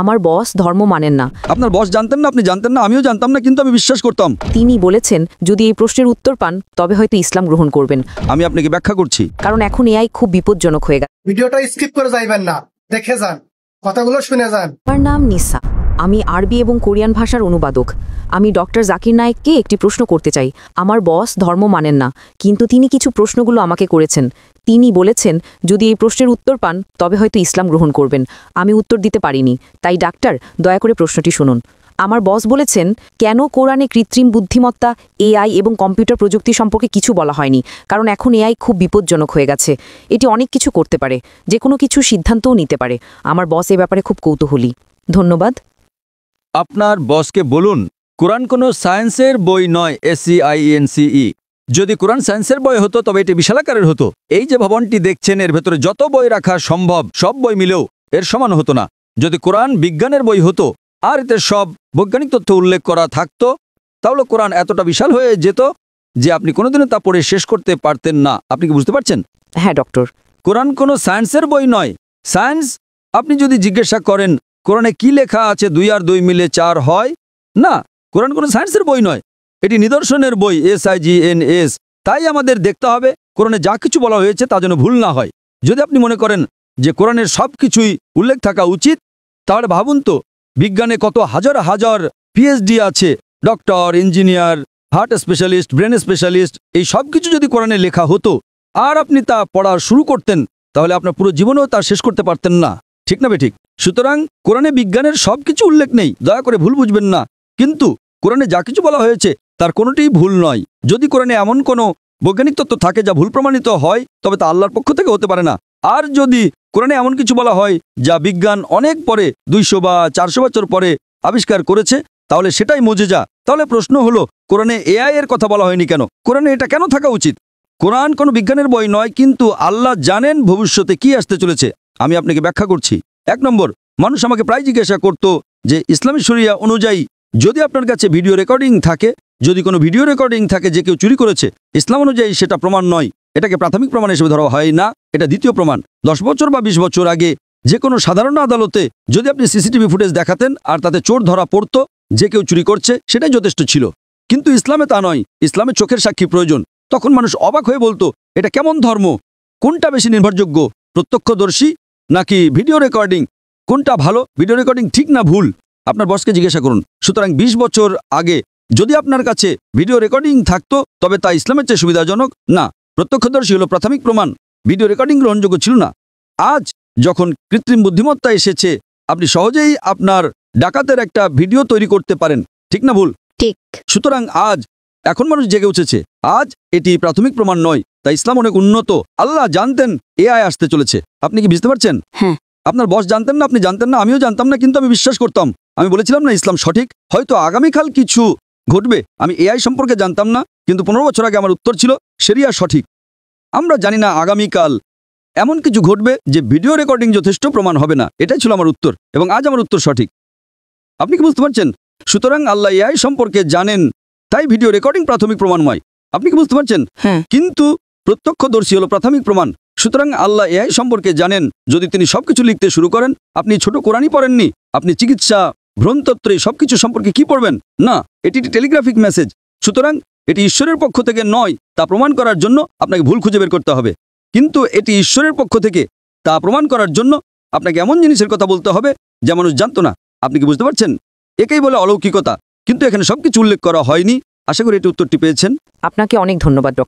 আমার বস ধর্ম মানেন না। আপনার বস জানতেন না, আপনি জানতেন না, আমিও জানতাম না, কিন্তু আমি বিশ্বাস করতাম। তিনি বলেছেন যদি এই প্রশ্নের উত্তর পান তবে হয়তো ইসলাম গ্রহণ করবেন। আমি আপনাকে ব্যাখ্যা করছি। কারণ এখন এআই খুব বিপজ্জনক হয়ে গেছে। ভিডিওটা স্কিপ করে যাইবেন না, দেখে যান, কথাগুলো শুনে যান। আমার নাম নিসা, আমি আরবি এবং কোরিয়ান ভাষার অনুবাদক। আমি ডক্টর জাকির নায়েককে একটি প্রশ্ন করতে চাই। আমার বস ধর্ম মানেন না, কিন্তু তিনি কিছু প্রশ্নগুলো আমাকে করেছেন। তিনি বলেছেন যদি এই প্রশ্নের উত্তর পান তবে হয়তো ইসলাম গ্রহণ করবেন। আমি উত্তর দিতে পারিনি, তাই ডাক্তার দয়া করে প্রশ্নটি শুনুন। আমার বস বলেছেন কেন কোরআনে কৃত্রিম বুদ্ধিমত্তা, এআই এবং কম্পিউটার প্রযুক্তি সম্পর্কে কিছু বলা হয়নি, কারণ এখন এআই খুব বিপজ্জনক হয়ে গেছে। এটি অনেক কিছু করতে পারে, যে কোনো কিছু সিদ্ধান্তও নিতে পারে। আমার বস এ ব্যাপারে খুব কৌতূহলী। ধন্যবাদ। আপনার বসকে বলুন কোরআন কোনো সায়েন্সের বই নয়, SCIENCE। যদি কোরআন সায়েন্সের বই হতো তবে এটি বিশালাকারের হতো। এই যে ভবনটি দেখছেন এর ভেতরে যত বই রাখা সম্ভব সব বই মিলেও এর সমান হতো না। যদি কোরআন বিজ্ঞানের বই হতো আর এতে সব বৈজ্ঞানিক তথ্য উল্লেখ করা থাকতো তাহলে কোরআন এতটা বিশাল হয়ে যেত যে আপনি কোনোদিনও তা পড়ে শেষ করতে পারতেন না। আপনি কি বুঝতে পারছেন? হ্যাঁ ডক্টর। কোরআন কোনো সায়েন্সের বই নয়। সায়েন্স, আপনি যদি জিজ্ঞাসা করেন কোরআনে কি লেখা আছে 2 আর 2 মিলে 4 হয়, না, কোরআন কোনো সায়েন্সের বই নয়, এটি নিদর্শনের বই, SIGNS। তাই আমাদের দেখতে হবে কোরআনে যা কিছু বলা হয়েছে তা যেন ভুল না হয়। যদি আপনি মনে করেন যে কোরআনের সব কিছুই উল্লেখ থাকা উচিত, তাহলে ভাবুন তো বিজ্ঞানে কত হাজার হাজার PhD আছে, doctor, engineer, heart specialist, brain specialist, এই সব কিছু যদি কোরআনে লেখা হতো আর আপনি তা পড়া শুরু করতেন তাহলে আপনার পুরো জীবনেও তা শেষ করতে পারতেন না। ঠিক না বেঠিক? সুতরাং কোরআনে বিজ্ঞানের সব কিছু উল্লেখ নেই, দয়া করে ভুল বুঝবেন না। কিন্তু কোরআনে যা কিছু বলা হয়েছে তার কোনোটিই ভুল নয়। যদি কোরআনে এমন কোনো বৈজ্ঞানিক তত্ত্ব থাকে যা ভুল প্রমাণিত হয় তবে তা আল্লাহর পক্ষ থেকে হতে পারে না। আর যদি কোরআনে এমন কিছু বলা হয় যা বিজ্ঞান অনেক পরে 200 বা 400 বছর পরে আবিষ্কার করেছে তাহলে সেটাই মুজিজা। তাহলে প্রশ্ন হলো কোরআনে AI এর কথা বলা হয়নি কেন? কোরআনে এটা কেন থাকা উচিত? কোরআন কোনো বিজ্ঞানের বই নয়, কিন্তু আল্লাহ জানেন ভবিষ্যতে কি আসতে চলেছে। আমি আপনাকে ব্যাখ্যা করছি। 1 নম্বর, মানুষ আমাকে প্রায় জিজ্ঞাসা করত যে ইসলামী শরিয়া অনুযায়ী যদি আপনার কাছে ভিডিও রেকর্ডিং থাকে, যদি কোনো ভিডিও রেকর্ডিং থাকে যে কেউ চুরি করেছে, ইসলাম অনুযায়ী সেটা প্রমাণ নয়, এটাকে প্রাথমিক প্রমাণ হিসেবে ধরা হয় না, এটা দ্বিতীয় প্রমাণ। 10 বছর বা 20 বছর আগে যে কোনো সাধারণ আদালতে যদি আপনি সিসিটিভি ফুটেজ দেখাতেন আর তাতে চোর ধরা পড়তো যে কেউ চুরি করছে, সেটাই যথেষ্ট ছিল। কিন্তু ইসলামে তা নয়, ইসলামে চোখের সাক্ষী প্রয়োজন। তখন মানুষ অবাক হয়ে বলতো এটা কেমন ধর্ম, কোনটা বেশি নির্ভরযোগ্য, প্রত্যক্ষদর্শী নাকি ভিডিও রেকর্ডিং, কোনটা ভালো, ভিডিও রেকর্ডিং ঠিক না ভুল? আপনার বসকে জিজ্ঞাসা করুন। সুতরাং 20 বছর আগে যদি আপনার কাছে ভিডিও রেকর্ডিং থাকতো তবে তা ইসলামের চেয়ে সুবিধাজনক না। প্রত্যক্ষদর্শী হলো প্রাথমিক প্রমাণ, ভিডিও রেকর্ডিং গ্রহণযোগ্য ছিল না। আজ যখন কৃত্রিম বুদ্ধিমত্তা এসেছে আপনি সহজেই আপনার ডাকাতের একটা ভিডিও তৈরি করতে পারেন, ঠিক না ভুল? ঠিক। সুতরাং এখন মানুষ জেগে উঠেছে। আজ এটি প্রাথমিক প্রমাণ নয়, তাই ইসলাম অনেক উন্নত। আল্লাহ জানতেন AI আসতে চলেছে। আপনি কি বুঝতে পারছেন? হ্যাঁ। আপনার বস জানতেন না, আপনি জানতেন না, আমিও জানতাম না, কিন্তু আমি বিশ্বাস করতাম। আমি বলেছিলাম না ইসলাম সঠিক, হয়তো আগামীকাল কিছু ঘটবে। আমি AI সম্পর্কে জানতাম না, কিন্তু 15 বছর আগে আমার উত্তর ছিল শরিয়া সঠিক। আমরা জানি না আগামীকাল এমন কিছু ঘটবে যে ভিডিও রেকর্ডিং যথেষ্ট প্রমাণ হবে না, এটাই ছিল আমার উত্তর, এবং আজ আমার উত্তর সঠিক। আপনি কি বুঝতে পারছেন? সুতরাং আল্লাহ AI সম্পর্কে জানেন, তাই ভিডিও রেকর্ডিং প্রাথমিক প্রমাণময়। আপনি কি বুঝতে পারছেন? হ্যাঁ। কিন্তু প্রত্যক্ষদর্শী হলো প্রাথমিক প্রমাণ। সুতরাং আল্লাহ AI সম্পর্কে জানেন। যদি তিনি সবকিছু লিখতে শুরু করেন, আপনি ছোট কোরআনই পড়েননি, আপনি চিকিৎসা, ভ্রূণতত্ত্বে সবকিছু সম্পর্কে কি পড়বেন? না, এটি টেলিগ্রাফিক মেসেজ। সুতরাং এটি ঈশ্বরের পক্ষ থেকে নয় তা প্রমাণ করার জন্য আপনাকে ভুল খুঁজে বের করতে হবে। কিন্তু এটি ঈশ্বরের পক্ষ থেকে তা প্রমাণ করার জন্য আপনাকে এমন জিনিসের কথা বলতে হবে যা মানুষ জানতো না। আপনি কি বুঝতে পারছেন? একেই বলে অলৌকিকতা। কিন্তু এখানে সবকিছু উল্লেখ করা হয়নি। আশা করি এটি উত্তরটি পেয়েছেন। আপনাকে অনেক ধন্যবাদ ডক্টর।